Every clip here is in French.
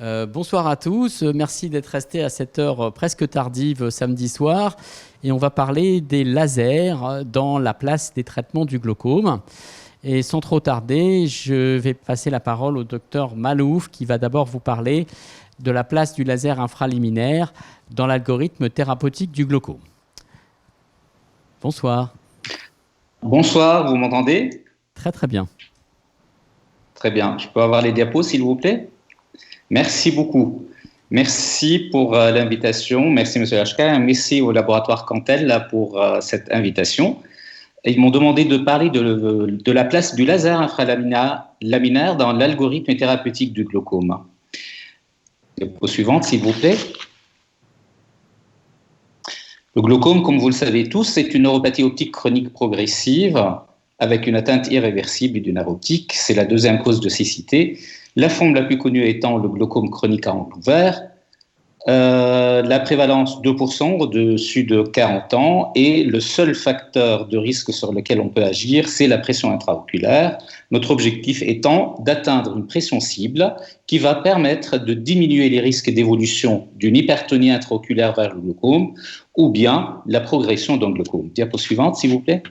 Bonsoir à tous, merci d'être restés à cette heure presque tardive samedi soir et on va parler des lasers dans la place des traitements du glaucome. Et sans trop tarder, je vais passer la parole au docteur Malouf qui va d'abord vous parler de la place du laser infraliminaire dans l'algorithme thérapeutique du glaucome. Bonsoir. Bonsoir, vous m'entendez? Très très bien. Très bien, je peux avoir les diapos s'il vous plaît? Merci beaucoup. Merci pour l'invitation. Merci, Monsieur Hachka. Merci au laboratoire Cantel pour cette invitation. Ils m'ont demandé de parler de la place du laser infralaminaire dans l'algorithme thérapeutique du glaucome. Diapo suivante, s'il vous plaît. Le glaucome, comme vous le savez tous, c'est une neuropathie optique chronique progressive avec une atteinte irréversible du nerf optique. C'est la deuxième cause de cécité. La forme la plus connue étant le glaucome chronique à angle ouvert. La prévalence 2% au-dessus de 40 ans et le seul facteur de risque sur lequel on peut agir, c'est la pression intraoculaire. Notre objectif étant d'atteindre une pression cible qui va permettre de diminuer les risques d'évolution d'une hypertonie intraoculaire vers le glaucome ou bien la progression d'un glaucome. Diapo suivante, s'il vous plaît.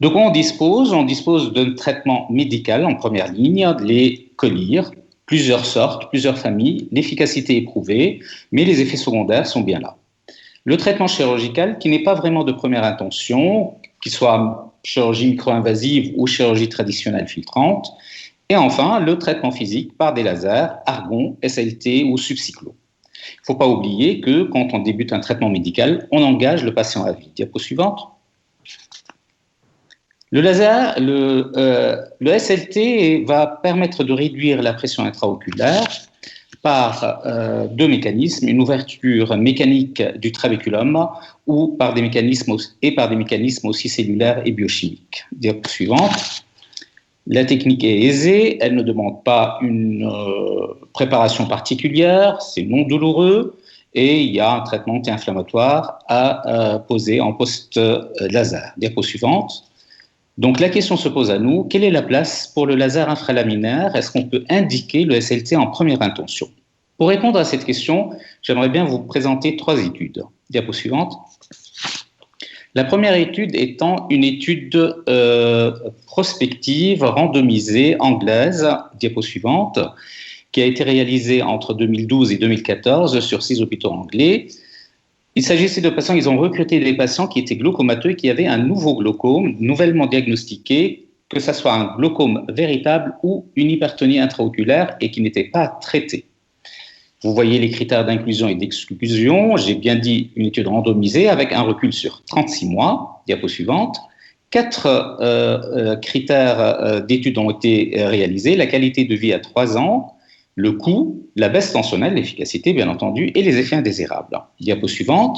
De quoi on dispose? On dispose d'un traitement médical en première ligne, les collyres, plusieurs sortes, plusieurs familles, l'efficacité éprouvée, mais les effets secondaires sont bien là. Le traitement chirurgical, qui n'est pas vraiment de première intention, qu'il soit chirurgie micro-invasive ou chirurgie traditionnelle filtrante, et enfin le traitement physique par des lasers, argon, SLT ou subcyclo. Il ne faut pas oublier que quand on débute un traitement médical, on engage le patient à vie. Diapo suivante. Le laser, le SLT va permettre de réduire la pression intraoculaire par deux mécanismes, une ouverture mécanique du trabéculum ou par des mécanismes aussi cellulaires et biochimiques. Diapo suivante. La technique est aisée, elle ne demande pas une préparation particulière, c'est non douloureux et il y a un traitement anti-inflammatoire à poser en post-laser. Diapo suivante. Donc la question se pose à nous, quelle est la place pour le laser infralaminaire? Est-ce qu'on peut indiquer le SLT en première intention? Pour répondre à cette question, j'aimerais bien vous présenter trois études. Diapo suivante. La première étude étant une étude prospective, randomisée, anglaise, diapo suivante, qui a été réalisée entre 2012 et 2014 sur 6 hôpitaux anglais. Il s'agissait de patients, ils ont recruté des patients qui étaient glaucomateux et qui avaient un nouveau glaucome, nouvellement diagnostiqué, que ce soit un glaucome véritable ou une hypertonie intraoculaire et qui n'était pas traité. Vous voyez les critères d'inclusion et d'exclusion. J'ai bien dit une étude randomisée avec un recul sur 36 mois. Diapo suivante. 4 critères d'études ont été réalisés. La qualité de vie à 3 ans, le coût, la baisse tensionnelle, l'efficacité bien entendu, et les effets indésirables. Diapo suivante.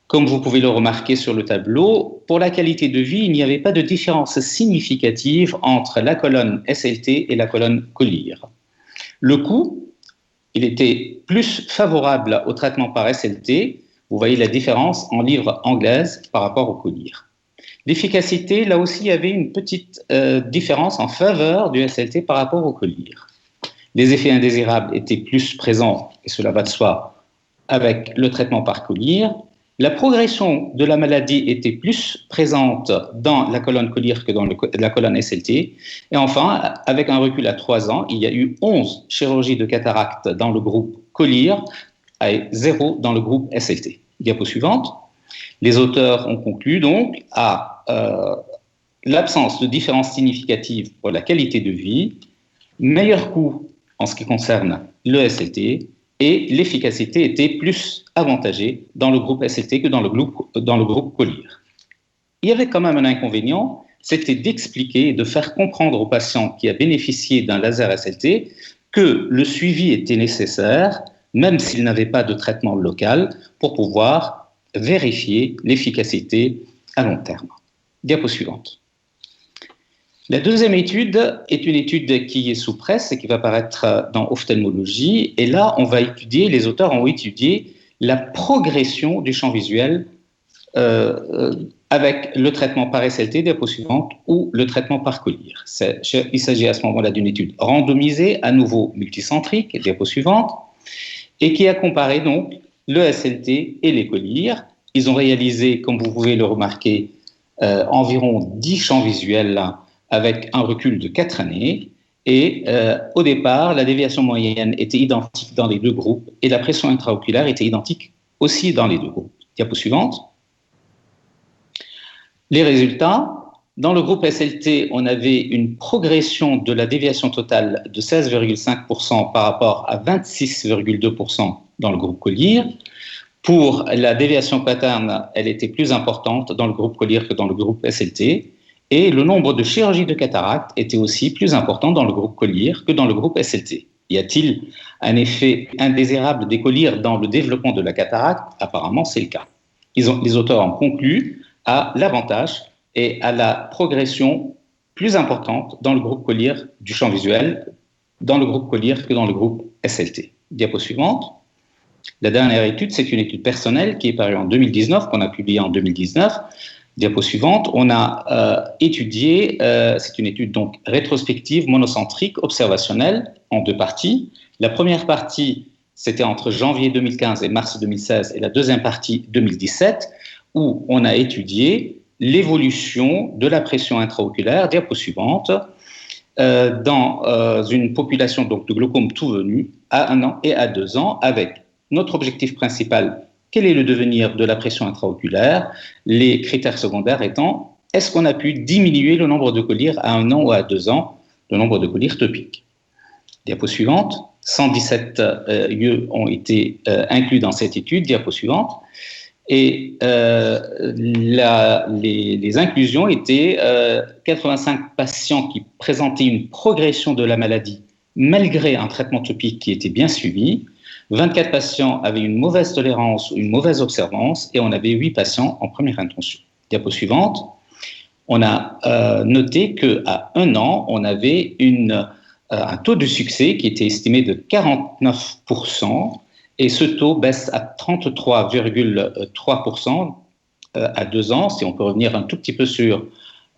Comme vous pouvez le remarquer sur le tableau, pour la qualité de vie, il n'y avait pas de différence significative entre la colonne SLT et la colonne collyre. Le coût, il était plus favorable au traitement par SLT. Vous voyez la différence en livres anglaises par rapport au collyre. L'efficacité, là aussi, il y avait une petite différence en faveur du SLT par rapport au collyre. Les effets indésirables étaient plus présents, et cela va de soi, avec le traitement par collyre. La progression de la maladie était plus présente dans la colonne collyre que dans la colonne SLT. Et enfin, avec un recul à 3 ans, il y a eu 11 chirurgies de cataracte dans le groupe collyre et 0 dans le groupe SLT. Diapo suivante. Les auteurs ont conclu donc à l'absence de différence significative pour la qualité de vie, meilleur coût en ce qui concerne le SLT, et l'efficacité était plus avantagée dans le groupe SLT que dans le groupe collyre. Il y avait quand même un inconvénient, c'était d'expliquer et de faire comprendre aux patients qui a bénéficié d'un laser SLT que le suivi était nécessaire, même s'il n'avait pas de traitement local, pour pouvoir vérifier l'efficacité à long terme. Diapo suivante. La deuxième étude est une étude qui est sous presse et qui va paraître dans Ophtalmologie. Et là, les auteurs ont étudié la progression du champ visuel avec le traitement par SLT, diapo suivante, ou le traitement par collyre. Il s'agit à ce moment-là d'une étude randomisée, à nouveau multicentrique, diapo suivante, et qui a comparé donc le SLT et les collyres. Ils ont réalisé, comme vous pouvez le remarquer, environ 10 champs visuels avec un recul de 4 années. Et au départ, la déviation moyenne était identique dans les deux groupes et la pression intraoculaire était identique aussi dans les deux groupes. Diapo suivante. Les résultats, dans le groupe SLT, on avait une progression de la déviation totale de 16,5% par rapport à 26,2% dans le groupe collyre. Pour la déviation pattern, elle était plus importante dans le groupe collyre que dans le groupe SLT. Et le nombre de chirurgies de cataracte était aussi plus important dans le groupe collyre que dans le groupe SLT. Y a-t-il un effet indésirable des collyres dans le développement de la cataracte? Apparemment, c'est le cas. Les auteurs en concluent à l'avantage et à la progression plus importante dans le groupe collyre du champ visuel, dans le groupe collyre que dans le groupe SLT. Diapo suivante. La dernière étude, c'est une étude personnelle qui est parue en 2019, qu'on a publiée en 2019. Diapo suivante. On a étudié, c'est une étude donc rétrospective, monocentrique, observationnelle, en deux parties. La première partie, c'était entre janvier 2015 et mars 2016, et la deuxième partie, 2017, où on a étudié l'évolution de la pression intraoculaire, diapo suivante, dans une population donc, de glaucome tout venu à 1 an et à 2 ans, avec notre objectif principal, quel est le devenir de la pression intraoculaire, les critères secondaires étant, est-ce qu'on a pu diminuer le nombre de collyres à 1 an ou à 2 ans, le nombre de collyres topiques. Diapo suivante, 117 lieux ont été inclus dans cette étude, diapo suivante. Et les inclusions étaient 85 patients qui présentaient une progression de la maladie malgré un traitement topique qui était bien suivi. 24 patients avaient une mauvaise tolérance ou une mauvaise observance et on avait 8 patients en première intention. Diapo suivante. On a noté qu'à 1 an, on avait un taux de succès qui était estimé de 49%. Et ce taux baisse à 33,3% à 2 ans, si on peut revenir un tout petit peu sur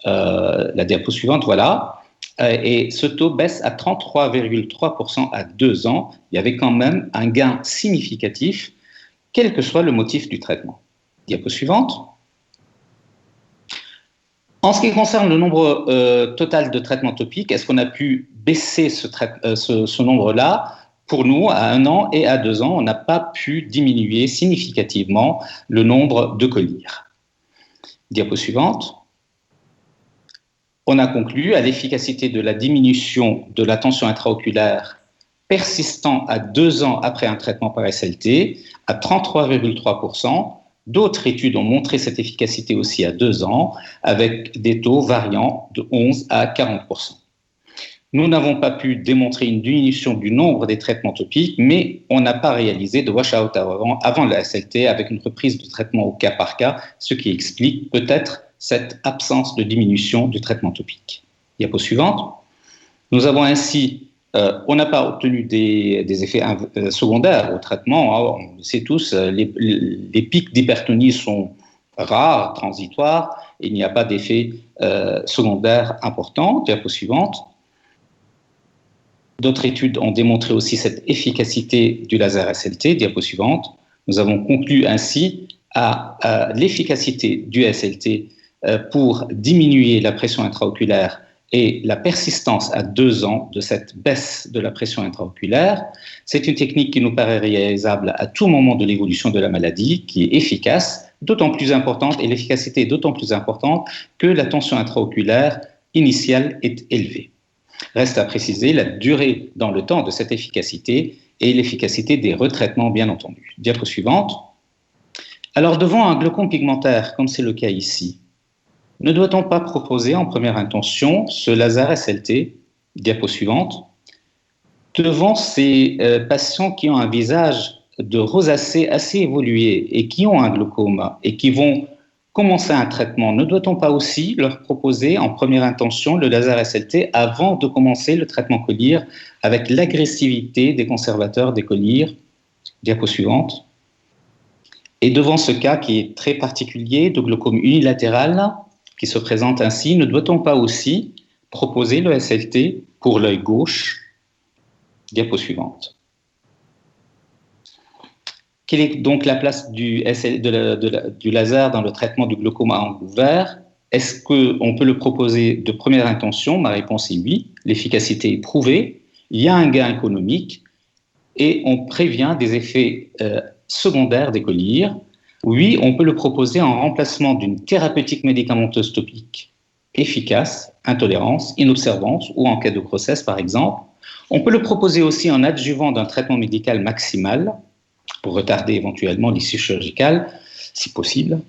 la diapo suivante, voilà. Et ce taux baisse à 33,3% à 2 ans. Il y avait quand même un gain significatif, quel que soit le motif du traitement. Diapo suivante. En ce qui concerne le nombre total de traitements topiques, est-ce qu'on a pu baisser ce nombre-là? Pour nous, à 1 an et à 2 ans, on n'a pas pu diminuer significativement le nombre de collyres. Diapo suivante. On a conclu à l'efficacité de la diminution de la tension intraoculaire persistant à 2 ans après un traitement par SLT à 33,3%. D'autres études ont montré cette efficacité aussi à 2 ans avec des taux variant de 11 à 40%. Nous n'avons pas pu démontrer une diminution du nombre des traitements topiques, mais on n'a pas réalisé de wash-out avant la SLT avec une reprise de traitement au cas par cas, ce qui explique peut-être cette absence de diminution du traitement topique. Diapo suivante. Nous avons ainsi, on n'a pas obtenu des effets secondaires au traitement. On le sait tous, les pics d'hypertonie sont rares, transitoires, et il n'y a pas d'effet secondaire important. Diapo suivante. D'autres études ont démontré aussi cette efficacité du laser SLT. Diapo suivante. Nous avons conclu ainsi à l'efficacité du SLT pour diminuer la pression intraoculaire et la persistance à 2 ans de cette baisse de la pression intraoculaire. C'est une technique qui nous paraît réalisable à tout moment de l'évolution de la maladie, qui est efficace, d'autant plus importante, et l'efficacité est d'autant plus importante que la tension intraoculaire initiale est élevée. Reste à préciser la durée dans le temps de cette efficacité et l'efficacité des retraitements, bien entendu. Diapo suivante. Alors, devant un glaucome pigmentaire, comme c'est le cas ici, ne doit-on pas proposer en première intention ce laser SLT, diapo suivante, devant ces patients qui ont un visage de rosacée assez évolué et qui ont un glaucome et qui vont commencer un traitement, ne doit-on pas aussi leur proposer en première intention le laser SLT avant de commencer le traitement collyre avec l'agressivité des conservateurs des collyres? Diapo suivante. Et devant ce cas qui est très particulier de glaucome unilatéral, qui se présente ainsi, ne doit-on pas aussi proposer le SLT pour l'œil gauche? Diapo suivante. Quelle est donc la place du laser dans le traitement du glaucome à angle ouvert? Est-ce qu'on peut le proposer de première intention? Ma réponse est oui. L'efficacité est prouvée. Il y a un gain économique et on prévient des effets secondaires des collyres. Oui, on peut le proposer en remplacement d'une thérapeutique médicamenteuse topique efficace, intolérance, inobservance ou en cas de grossesse par exemple. On peut le proposer aussi en adjuvant d'un traitement médical maximal pour retarder éventuellement l'issue chirurgicale si possible.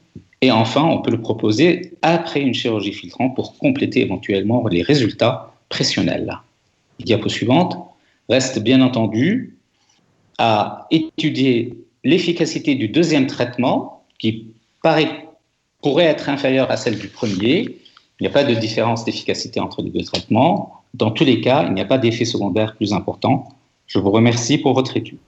Et enfin, on peut le proposer après une chirurgie filtrante pour compléter éventuellement les résultats pressionnels. Diapo suivante. Reste bien entendu à étudier l'efficacité du deuxième traitement qui pourrait être inférieure à celle du premier. Il n'y a pas de différence d'efficacité entre les deux traitements. Dans tous les cas, il n'y a pas d'effet secondaire plus important. Je vous remercie pour votre étude.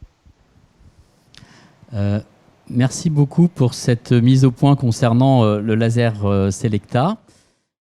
Merci beaucoup pour cette mise au point concernant le laser Selecta.